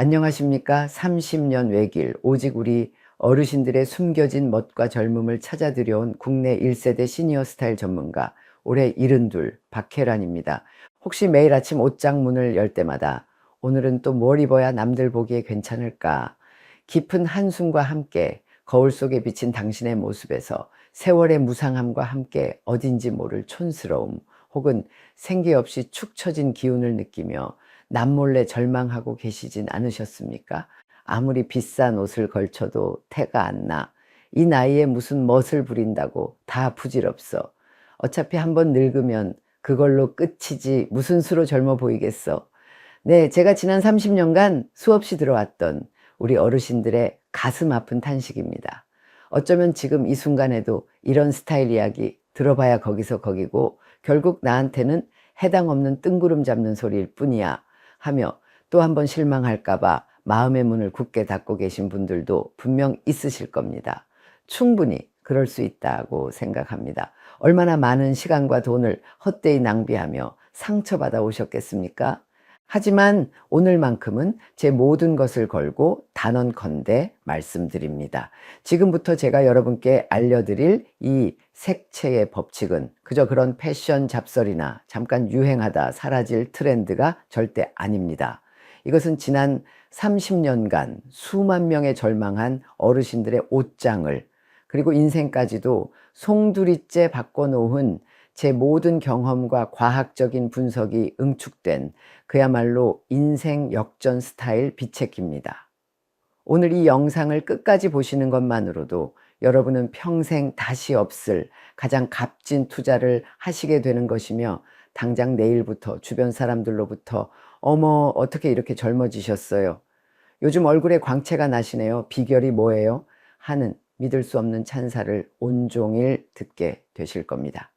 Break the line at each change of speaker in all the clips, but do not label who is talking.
안녕하십니까? 30년 외길, 오직 우리 어르신들의 숨겨진 멋과 젊음을 찾아들여온 국내 1세대 시니어 스타일 전문가, 올해 72, 박혜란입니다. 혹시 매일 아침 옷장 문을 열 때마다 오늘은 또 뭘 입어야 남들 보기에 괜찮을까? 깊은 한숨과 함께 거울 속에 비친 당신의 모습에서 세월의 무상함과 함께 어딘지 모를 촌스러움, 혹은 생기 없이 축 처진 기운을 느끼며 남몰래 절망하고 계시진 않으셨습니까? 아무리 비싼 옷을 걸쳐도 태가 안 나. 이 나이에 무슨 멋을 부린다고 다 부질없어. 어차피 한번 늙으면 그걸로 끝이지 무슨 수로 젊어 보이겠어. 네, 제가 지난 30년간 수없이 들어왔던 우리 어르신들의 가슴 아픈 탄식입니다. 어쩌면 지금 이 순간에도 이런 스타일 이야기 들어봐야 거기서 거기고 결국 나한테는 해당 없는 뜬구름 잡는 소리일 뿐이야 하며 또 한 번 실망할까봐 마음의 문을 굳게 닫고 계신 분들도 분명 있으실 겁니다. 충분히 그럴 수 있다고 생각합니다. 얼마나 많은 시간과 돈을 헛되이 낭비하며 상처받아 오셨겠습니까? 하지만 오늘만큼은 제 모든 것을 걸고 단언컨대 말씀드립니다. 지금부터 제가 여러분께 알려드릴 이 색채의 법칙은 그저 그런 패션 잡설이나 잠깐 유행하다 사라질 트렌드가 절대 아닙니다. 이것은 지난 30년간 수만 명의 절망한 어르신들의 옷장을, 그리고 인생까지도 송두리째 바꿔놓은 제 모든 경험과 과학적인 분석이 응축된 그야말로 인생 역전 스타일 비책기입니다. 오늘 이 영상을 끝까지 보시는 것만으로도 여러분은 평생 다시 없을 가장 값진 투자를 하시게 되는 것이며, 당장 내일부터 주변 사람들로부터 어머 어떻게 이렇게 젊어지셨어요? 요즘 얼굴에 광채가 나시네요. 비결이 뭐예요? 하는 믿을 수 없는 찬사를 온종일 듣게 되실 겁니다.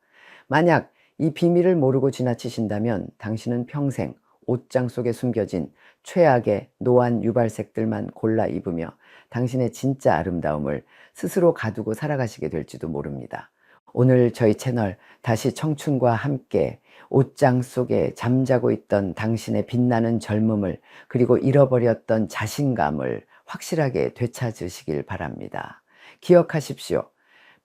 만약 이 비밀을 모르고 지나치신다면 당신은 평생 옷장 속에 숨겨진 최악의 노안 유발색들만 골라 입으며 당신의 진짜 아름다움을 스스로 가두고 살아가시게 될지도 모릅니다. 오늘 저희 채널 다시 청춘과 함께 옷장 속에 잠자고 있던 당신의 빛나는 젊음을, 그리고 잃어버렸던 자신감을 확실하게 되찾으시길 바랍니다. 기억하십시오.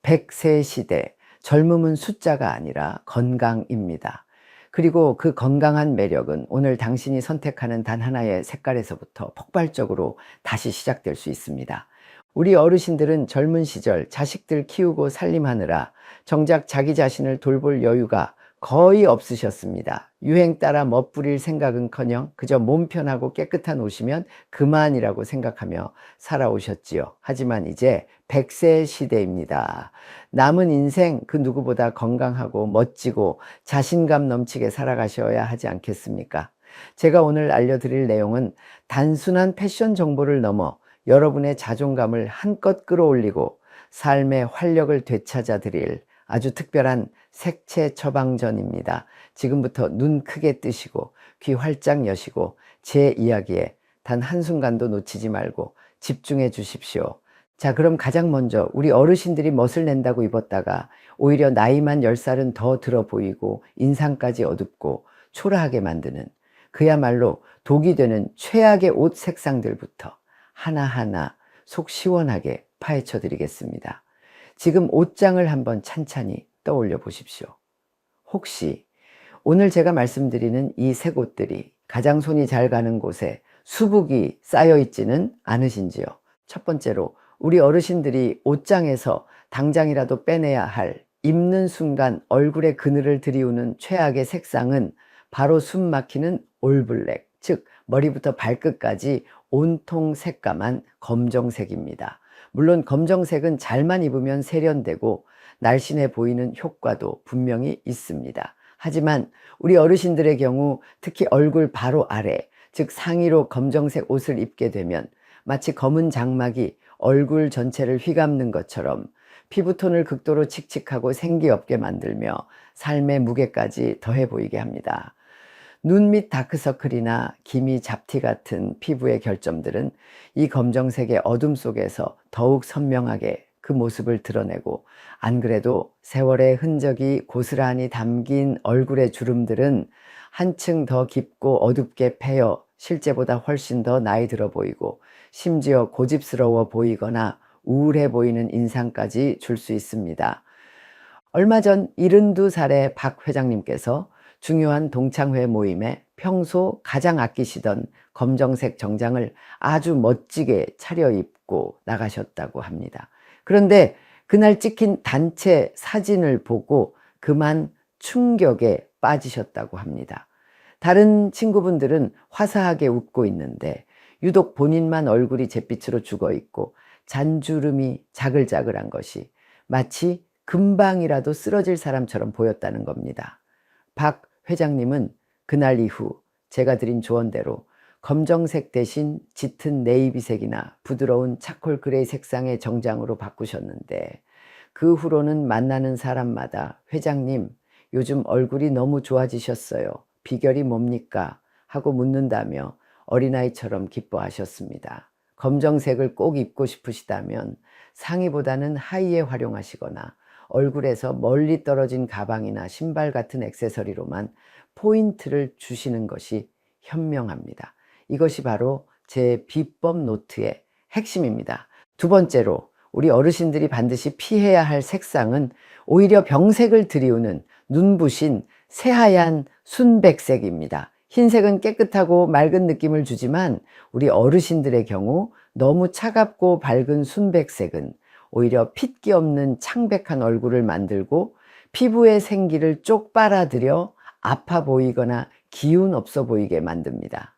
100세 시대, 젊음은 숫자가 아니라 건강입니다. 그리고 그 건강한 매력은 오늘 당신이 선택하는 단 하나의 색깔에서부터 폭발적으로 다시 시작될 수 있습니다. 우리 어르신들은 젊은 시절 자식들 키우고 살림하느라 정작 자기 자신을 돌볼 여유가 거의 없으셨습니다. 유행 따라 멋부릴 생각은커녕 그저 몸 편하고 깨끗한 옷이면 그만이라고 생각하며 살아오셨지요. 하지만 이제 100세 시대입니다. 남은 인생 그 누구보다 건강하고 멋지고 자신감 넘치게 살아가셔야 하지 않겠습니까? 제가 오늘 알려드릴 내용은 단순한 패션 정보를 넘어 여러분의 자존감을 한껏 끌어올리고 삶의 활력을 되찾아 드릴 아주 특별한 색채 처방전입니다. 지금부터 눈 크게 뜨시고 귀 활짝 여시고 제 이야기에 단 한순간도 놓치지 말고 집중해 주십시오. 자, 그럼 가장 먼저 우리 어르신들이 멋을 낸다고 입었다가 오히려 나이만 10살은 더 들어 보이고 인상까지 어둡고 초라하게 만드는, 그야말로 독이 되는 최악의 옷 색상들부터 하나하나 속 시원하게 파헤쳐 드리겠습니다. 지금 옷장을 한번 찬찬히 떠올려 보십시오. 혹시 오늘 제가 말씀드리는 이 색 옷들이 가장 손이 잘 가는 곳에 수북이 쌓여 있지는 않으신지요? 첫 번째로, 우리 어르신들이 옷장에서 당장이라도 빼내야 할, 입는 순간 얼굴에 그늘을 들이우는 최악의 색상은 바로 숨 막히는 올블랙, 즉 머리부터 발끝까지 온통 새까만 검정색입니다. 물론 검정색은 잘만 입으면 세련되고 날씬해 보이는 효과도 분명히 있습니다. 하지만 우리 어르신들의 경우 특히 얼굴 바로 아래, 즉 상의로 검정색 옷을 입게 되면 마치 검은 장막이 얼굴 전체를 휘감는 것처럼 피부톤을 극도로 칙칙하고 생기 없게 만들며 삶의 무게까지 더해 보이게 합니다. 눈 밑 다크서클이나 기미 잡티 같은 피부의 결점들은 이 검정색의 어둠 속에서 더욱 선명하게 그 모습을 드러내고, 안 그래도 세월의 흔적이 고스란히 담긴 얼굴의 주름들은 한층 더 깊고 어둡게 패여 실제보다 훨씬 더 나이 들어 보이고 심지어 고집스러워 보이거나 우울해 보이는 인상까지 줄 수 있습니다. 얼마 전 72살의 박 회장님께서 중요한 동창회 모임에 평소 가장 아끼시던 검정색 정장을 아주 멋지게 차려입고 나가셨다고 합니다. 그런데 그날 찍힌 단체 사진을 보고 그만 충격에 빠지셨다고 합니다. 다른 친구분들은 화사하게 웃고 있는데 유독 본인만 얼굴이 잿빛으로 죽어 있고 잔주름이 자글자글한 것이 마치 금방이라도 쓰러질 사람처럼 보였다는 겁니다. 박 회장님은 그날 이후 제가 드린 조언대로 검정색 대신 짙은 네이비색이나 부드러운 차콜 그레이 색상의 정장으로 바꾸셨는데 그 후로는 만나는 사람마다 회장님, 요즘 얼굴이 너무 좋아지셨어요. 비결이 뭡니까? 하고 묻는다며 어린아이처럼 기뻐하셨습니다. 검정색을 꼭 입고 싶으시다면 상의보다는 하의에 활용하시거나 얼굴에서 멀리 떨어진 가방이나 신발 같은 액세서리로만 포인트를 주시는 것이 현명합니다. 이것이 바로 제 비법 노트의 핵심입니다. 두 번째로 우리 어르신들이 반드시 피해야 할 색상은 오히려 병색을 드리우는 눈부신 새하얀 순백색입니다. 흰색은 깨끗하고 맑은 느낌을 주지만 우리 어르신들의 경우 너무 차갑고 밝은 순백색은 오히려 핏기 없는 창백한 얼굴을 만들고 피부의 생기를 쪽 빨아들여 아파 보이거나 기운 없어 보이게 만듭니다.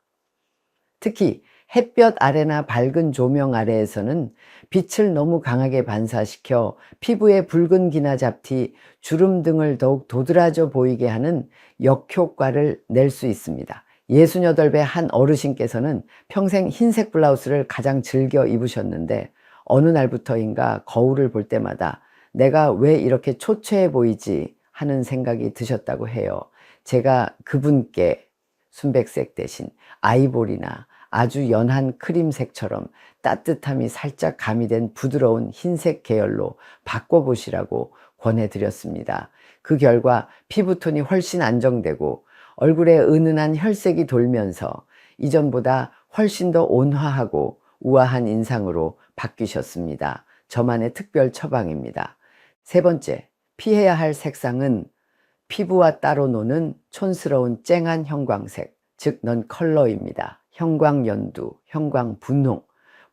특히 햇볕 아래나 밝은 조명 아래에서는 빛을 너무 강하게 반사시켜 피부에 붉은 기나 잡티, 주름 등을 더욱 도드라져 보이게 하는 역효과를 낼 수 있습니다. 68배 한 어르신께서는 평생 흰색 블라우스를 가장 즐겨 입으셨는데 어느 날부터인가 거울을 볼 때마다 내가 왜 이렇게 초췌해 보이지 하는 생각이 드셨다고 해요. 제가 그분께 순백색 대신 아이보리나 아주 연한 크림색처럼 따뜻함이 살짝 가미된 부드러운 흰색 계열로 바꿔보시라고 권해드렸습니다. 그 결과 피부톤이 훨씬 안정되고 얼굴에 은은한 혈색이 돌면서 이전보다 훨씬 더 온화하고 우아한 인상으로 바뀌셨습니다. 저만의 특별 처방입니다. 세 번째, 피해야 할 색상은 피부와 따로 노는 촌스러운 쨍한 형광색, 즉 넌 컬러입니다. 형광연두, 형광분홍,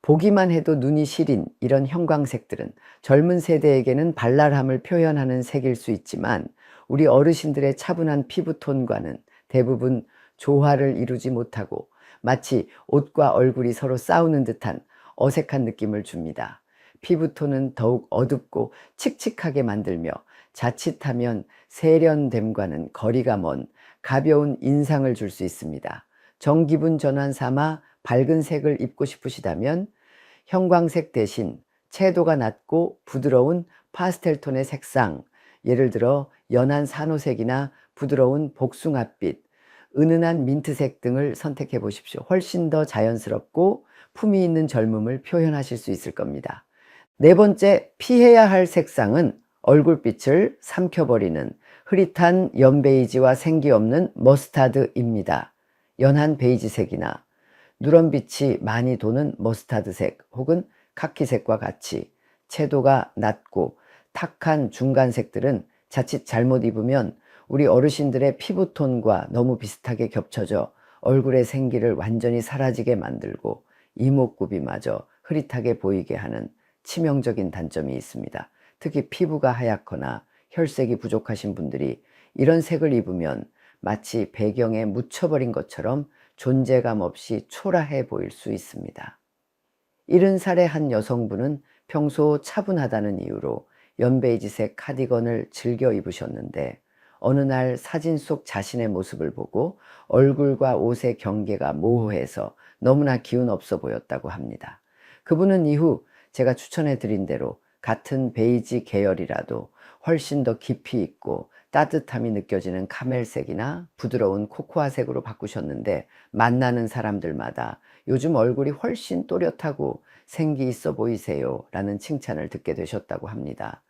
보기만 해도 눈이 시린 이런 형광색들은 젊은 세대에게는 발랄함을 표현하는 색일 수 있지만 우리 어르신들의 차분한 피부톤과는 대부분 조화를 이루지 못하고 마치 옷과 얼굴이 서로 싸우는 듯한 어색한 느낌을 줍니다. 피부톤은 더욱 어둡고 칙칙하게 만들며 자칫하면 세련됨과는 거리가 먼 가벼운 인상을 줄 수 있습니다. 정기분 전환 삼아 밝은 색을 입고 싶으시다면 형광색 대신 채도가 낮고 부드러운 파스텔 톤의 색상, 예를 들어 연한 산호색이나 부드러운 복숭아빛, 은은한 민트색 등을 선택해 보십시오. 훨씬 더 자연스럽고 품위 있는 젊음을 표현하실 수 있을 겁니다. 네 번째, 피해야 할 색상은 얼굴빛을 삼켜버리는 흐릿한 연베이지와 생기 없는 머스타드입니다. 연한 베이지색이나 누런빛이 많이 도는 머스타드색 혹은 카키색과 같이 채도가 낮고 탁한 중간색들은 자칫 잘못 입으면 우리 어르신들의 피부톤과 너무 비슷하게 겹쳐져 얼굴의 생기를 완전히 사라지게 만들고 이목구비마저 흐릿하게 보이게 하는 치명적인 단점이 있습니다. 특히 피부가 하얗거나 혈색이 부족하신 분들이 이런 색을 입으면 마치 배경에 묻혀버린 것처럼 존재감 없이 초라해 보일 수 있습니다. 70살의 한 여성분은 평소 차분하다는 이유로 연베이지색 카디건을 즐겨 입으셨는데 어느 날 사진 속 자신의 모습을 보고 얼굴과 옷의 경계가 모호해서 너무나 기운 없어 보였다고 합니다. 그분은 이후 제가 추천해 드린 대로 같은 베이지 계열이라도 훨씬 더 깊이 있고 따뜻함이 느껴지는 카멜색이나 부드러운 코코아색으로 바꾸셨는데 만나는 사람들마다 요즘 얼굴이 훨씬 또렷하고 생기 있어 보이세요 라는 칭찬을 듣게 되셨다고 합니다.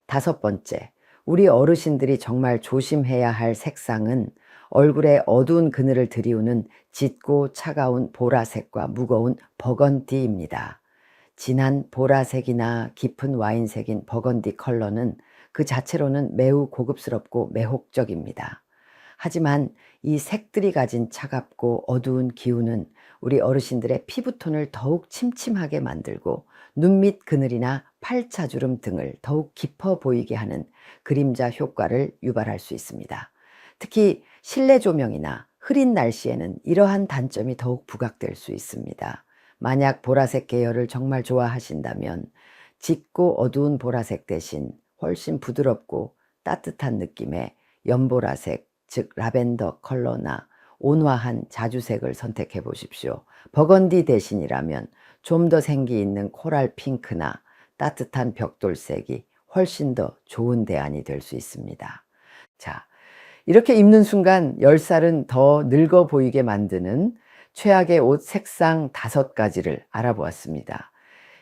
다섯 번째, 우리 어르신들이 정말 조심해야 할 색상은 얼굴에 어두운 그늘을 드리우는 짙고 차가운 보라색과 무거운 버건디입니다. 진한 보라색이나 깊은 와인색인 버건디 컬러는 그 자체로는 매우 고급스럽고 매혹적입니다. 하지만 이 색들이 가진 차갑고 어두운 기운은 우리 어르신들의 피부톤을 더욱 침침하게 만들고 눈밑 그늘이나 팔자주름 등을 더욱 깊어 보이게 하는 그림자 효과를 유발할 수 있습니다. 특히 실내 조명이나 흐린 날씨에는 이러한 단점이 더욱 부각될 수 있습니다. 만약 보라색 계열을 정말 좋아하신다면 짙고 어두운 보라색 대신 훨씬 부드럽고 따뜻한 느낌의 연보라색, 즉 라벤더 컬러나 온화한 자주색을 선택해 보십시오. 버건디 대신이라면 좀 더 생기 있는 코랄 핑크나 따뜻한 벽돌색이 훨씬 더 좋은 대안이 될 수 있습니다. 자, 이렇게 입는 순간 10살은 더 늙어 보이게 만드는 최악의 옷 색상 5가지를 알아보았습니다.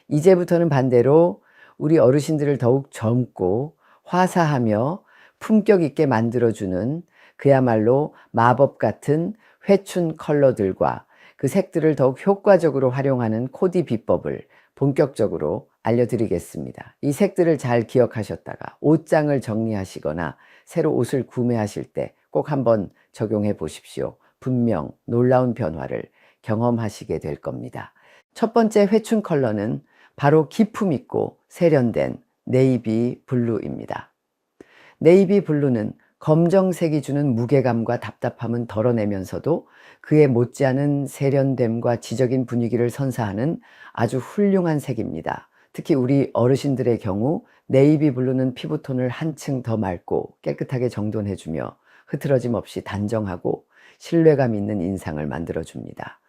이제부터는 반대로 우리 어르신들을 더욱 젊고 화사하며 품격 있게 만들어주는 그야말로 마법 같은 회춘 컬러들과 그 색들을 더욱 효과적으로 활용하는 코디 비법을 본격적으로 알려드리겠습니다. 이 색들을 잘 기억하셨다가 옷장을 정리하시거나 새로 옷을 구매하실 때 꼭 한번 적용해 보십시오. 분명 놀라운 변화를 경험하시게 될 겁니다. 첫 번째 회춘 컬러는 바로 기품 있고 세련된 네이비 블루입니다. 네이비 블루는 검정색이 주는 무게감과 답답함은 덜어내면서도 그에 못지않은 세련됨과 지적인 분위기를 선사하는 아주 훌륭한 색입니다. 특히 우리 어르신들의 경우 네이비 블루는 피부톤을 한층 더 맑고 깨끗하게 정돈해주며 흐트러짐 없이 단정하고 신뢰감 있는 인상을 만들어줍니다.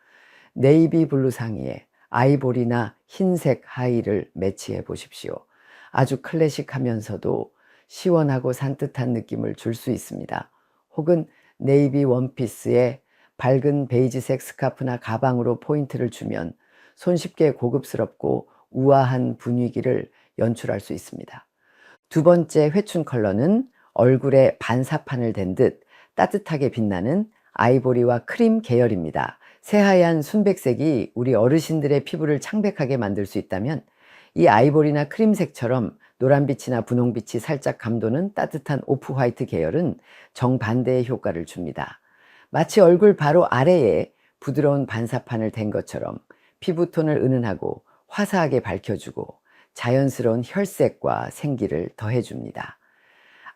네이비 블루 상의에 아이보리나 흰색 하의를 매치해 보십시오. 아주 클래식하면서도 시원하고 산뜻한 느낌을 줄 수 있습니다. 혹은 네이비 원피스에 밝은 베이지색 스카프나 가방으로 포인트를 주면 손쉽게 고급스럽고 우아한 분위기를 연출할 수 있습니다. 두 번째 회춘 컬러는 얼굴에 반사판을 댄 듯 따뜻하게 빛나는 아이보리와 크림 계열입니다. 새하얀 순백색이 우리 어르신들의 피부를 창백하게 만들 수 있다면 이 아이보리나 크림색처럼 노란빛이나 분홍빛이 살짝 감도는 따뜻한 오프 화이트 계열은 정반대의 효과를 줍니다. 마치 얼굴 바로 아래에 부드러운 반사판을 댄 것처럼 피부톤을 은은하고 화사하게 밝혀주고 자연스러운 혈색과 생기를 더해줍니다.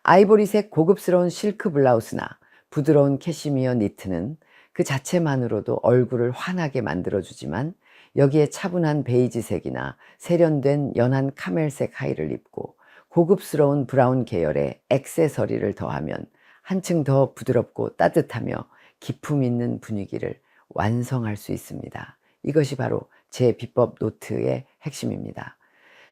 아이보리색 고급스러운 실크 블라우스나 부드러운 캐시미어 니트는 그 자체만으로도 얼굴을 환하게 만들어주지만 여기에 차분한 베이지색이나 세련된 연한 카멜색 하의를 입고 고급스러운 브라운 계열의 액세서리를 더하면 한층 더 부드럽고 따뜻하며 기품 있는 분위기를 완성할 수 있습니다. 이것이 바로 제 비법 노트의 핵심입니다.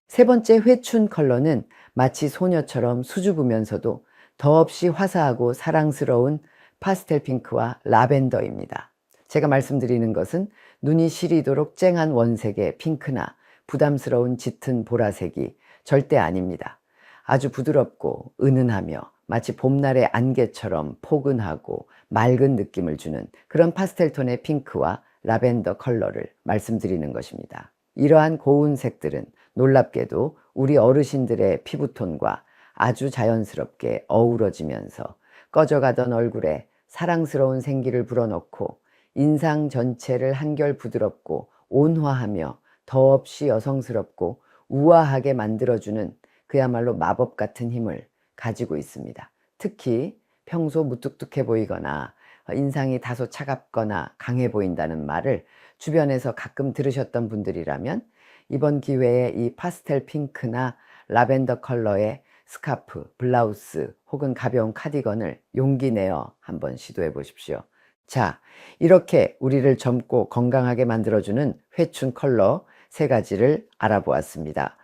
세 번째 회춘 컬러는 마치 소녀처럼 수줍으면서도 더없이 화사하고 사랑스러운 파스텔 핑크와 라벤더입니다. 제가 말씀드리는 것은 눈이 시리도록 쨍한 원색의 핑크나 부담스러운 짙은 보라색이 절대 아닙니다. 아주 부드럽고 은은하며 마치 봄날의 안개처럼 포근하고 맑은 느낌을 주는 그런 파스텔 톤의 핑크와 라벤더 컬러를 말씀드리는 것입니다. 이러한 고운 색들은 놀랍게도 우리 어르신들의 피부톤과 아주 자연스럽게 어우러지면서 꺼져가던 얼굴에 사랑스러운 생기를 불어넣고 인상 전체를 한결 부드럽고 온화하며 더없이 여성스럽고 우아하게 만들어주는 그야말로 마법 같은 힘을 가지고 있습니다. 특히 평소 무뚝뚝해 보이거나 인상이 다소 차갑거나 강해 보인다는 말을 주변에서 가끔 들으셨던 분들이라면 이번 기회에 이 파스텔 핑크나 라벤더 컬러의 스카프, 블라우스 혹은 가벼운 카디건을 용기 내어 한번 시도해 보십시오. 자, 이렇게 우리를 젊고 건강하게 만들어주는 회춘 컬러 3가지를 알아보았습니다.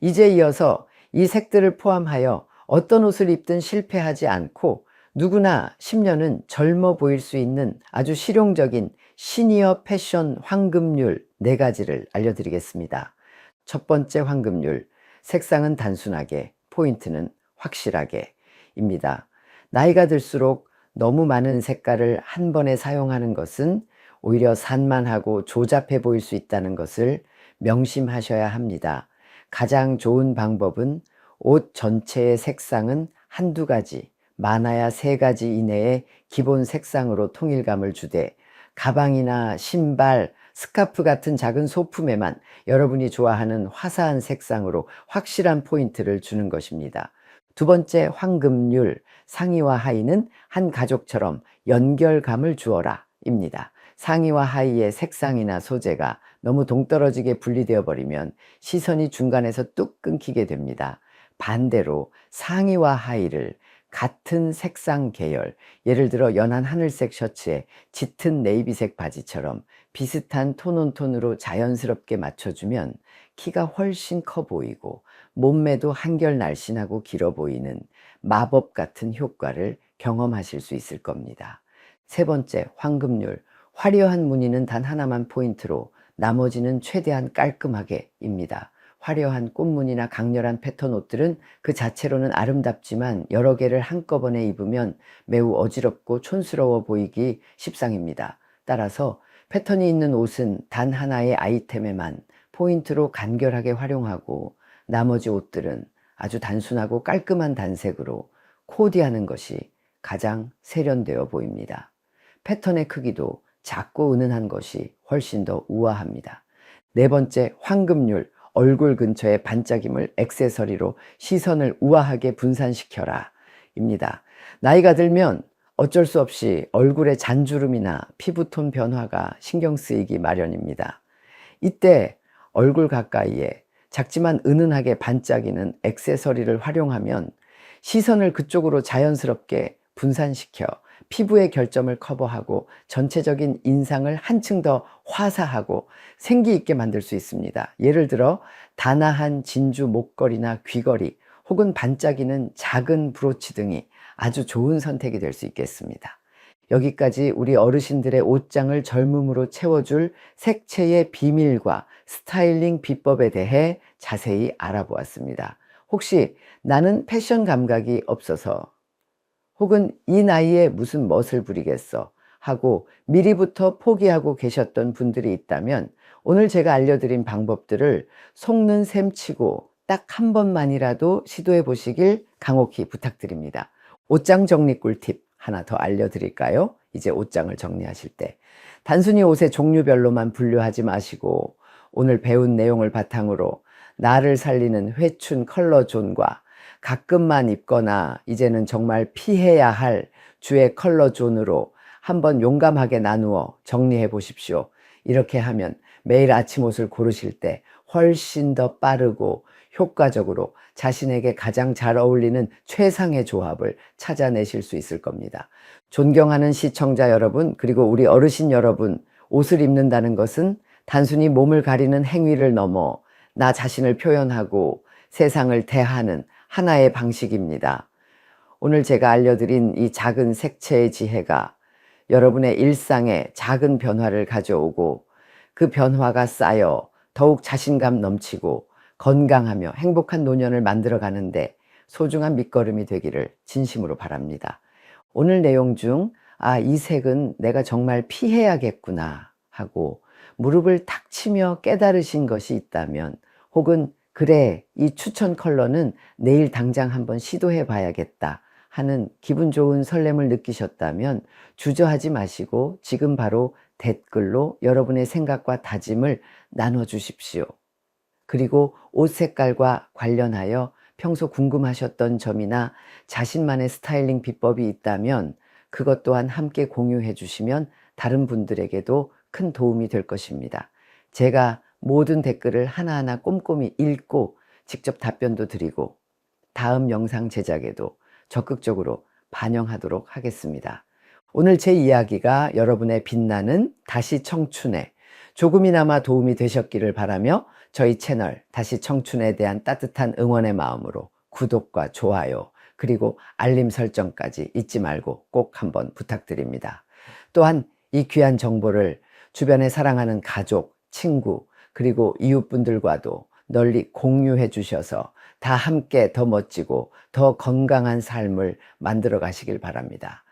이제 이어서 이 색들을 포함하여 어떤 옷을 입든 실패하지 않고 누구나 10년은 젊어 보일 수 있는 아주 실용적인 시니어 패션 황금률 4가지를 알려드리겠습니다. 첫 번째 황금률, 색상은 단순하게, 포인트는 확실하게 입니다. 나이가 들수록 너무 많은 색깔을 한 번에 사용하는 것은 오히려 산만하고 조잡해 보일 수 있다는 것을 명심하셔야 합니다. 가장 좋은 방법은 옷 전체의 색상은 한두 가지, 많아야 세 가지 이내의 기본 색상으로 통일감을 주되, 가방이나 신발, 스카프 같은 작은 소품에만 여러분이 좋아하는 화사한 색상으로 확실한 포인트를 주는 것입니다. 두 번째, 황금률, 상의와 하의는 한 가족처럼 연결감을 주어라 입니다. 상의와 하의의 색상이나 소재가 너무 동떨어지게 분리되어 버리면 시선이 중간에서 뚝 끊기게 됩니다. 반대로 상의와 하의를 같은 색상 계열, 예를 들어 연한 하늘색 셔츠에 짙은 네이비색 바지처럼 비슷한 톤온톤으로 자연스럽게 맞춰주면 키가 훨씬 커 보이고 몸매도 한결 날씬하고 길어 보이는 마법 같은 효과를 경험하실 수 있을 겁니다. 세 번째, 황금률. 화려한 무늬는 단 하나만 포인트로 나머지는 최대한 깔끔하게 입니다. 화려한 꽃무늬나 강렬한 패턴 옷들은 그 자체로는 아름답지만 여러 개를 한꺼번에 입으면 매우 어지럽고 촌스러워 보이기 십상입니다. 따라서 패턴이 있는 옷은 단 하나의 아이템에만 포인트로 간결하게 활용하고, 나머지 옷들은 아주 단순하고 깔끔한 단색으로 코디하는 것이 가장 세련되어 보입니다. 패턴의 크기도 작고 은은한 것이 훨씬 더 우아합니다. 네 번째, 황금률. 얼굴 근처의 반짝임을 액세서리로 시선을 우아하게 분산시켜라 입니다. 나이가 들면 어쩔 수 없이 얼굴의 잔주름이나 피부톤 변화가 신경 쓰이기 마련입니다. 이때 얼굴 가까이에 작지만 은은하게 반짝이는 액세서리를 활용하면 시선을 그쪽으로 자연스럽게 분산시켜 피부의 결점을 커버하고 전체적인 인상을 한층 더 화사하고 생기 있게 만들 수 있습니다. 예를 들어 다나한 진주 목걸이나 귀걸이, 혹은 반짝이는 작은 브로치 등이 아주 좋은 선택이 될 수 있겠습니다. 여기까지 우리 어르신들의 옷장을 젊음으로 채워줄 색채의 비밀과 스타일링 비법에 대해 자세히 알아보았습니다. 혹시 나는 패션 감각이 없어서, 혹은 이 나이에 무슨 멋을 부리겠어 하고 미리부터 포기하고 계셨던 분들이 있다면, 오늘 제가 알려드린 방법들을 속는 셈치고 딱 한 번만이라도 시도해 보시길 강혹히 부탁드립니다. 옷장 정리 꿀팁 하나 더 알려드릴까요? 이제 옷장을 정리하실 때 단순히 옷의 종류별로만 분류하지 마시고, 오늘 배운 내용을 바탕으로 나를 살리는 회춘 컬러 존과 가끔만 입거나 이제는 정말 피해야 할 주의 컬러 존으로 한번 용감하게 나누어 정리해 보십시오. 이렇게 하면 매일 아침 옷을 고르실 때 훨씬 더 빠르고 효과적으로 자신에게 가장 잘 어울리는 최상의 조합을 찾아내실 수 있을 겁니다. 존경하는 시청자 여러분, 그리고 우리 어르신 여러분, 옷을 입는다는 것은 단순히 몸을 가리는 행위를 넘어 나 자신을 표현하고 세상을 대하는 하나의 방식입니다. 오늘 제가 알려드린 이 작은 색채의 지혜가 여러분의 일상에 작은 변화를 가져오고, 그 변화가 쌓여 더욱 자신감 넘치고 건강하며 행복한 노년을 만들어 가는데 소중한 밑거름이 되기를 진심으로 바랍니다. 오늘 내용 중 이 색은 내가 정말 피해야겠구나 하고 무릎을 탁 치며 깨달으신 것이 있다면, 혹은 그래, 이 추천 컬러는 내일 당장 한번 시도해 봐야겠다 하는 기분 좋은 설렘을 느끼셨다면 주저하지 마시고 지금 바로 댓글로 여러분의 생각과 다짐을 나눠 주십시오. 그리고 옷 색깔과 관련하여 평소 궁금하셨던 점이나 자신만의 스타일링 비법이 있다면 그것 또한 함께 공유해 주시면 다른 분들에게도 큰 도움이 될 것입니다. 제가 모든 댓글을 하나하나 꼼꼼히 읽고 직접 답변도 드리고 다음 영상 제작에도 적극적으로 반영하도록 하겠습니다. 오늘 제 이야기가 여러분의 빛나는 다시 청춘에 조금이나마 도움이 되셨기를 바라며, 저희 채널 다시 청춘에 대한 따뜻한 응원의 마음으로 구독과 좋아요 그리고 알림 설정까지 잊지 말고 꼭 한번 부탁드립니다. 또한 이 귀한 정보를 주변에 사랑하는 가족, 친구 그리고 이웃분들과도 널리 공유해 주셔서 다 함께 더 멋지고 더 건강한 삶을 만들어 가시길 바랍니다.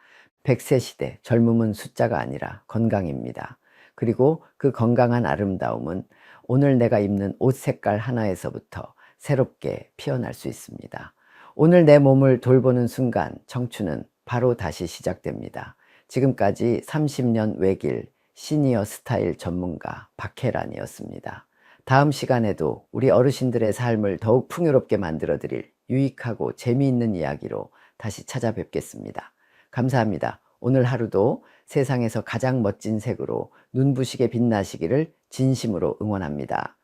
100세 시대, 젊음은 숫자가 아니라 건강입니다. 그리고 그 건강한 아름다움은 오늘 내가 입는 옷 색깔 하나에서부터 새롭게 피어날 수 있습니다. 오늘 내 몸을 돌보는 순간 청춘은 바로 다시 시작됩니다. 지금까지 30년 외길 시니어 스타일 전문가 박혜란이었습니다. 다음 시간에도 우리 어르신들의 삶을 더욱 풍요롭게 만들어 드릴 유익하고 재미있는 이야기로 다시 찾아뵙겠습니다. 감사합니다. 오늘 하루도 세상에서 가장 멋진 색으로 눈부시게 빛나시기를 진심으로 응원합니다.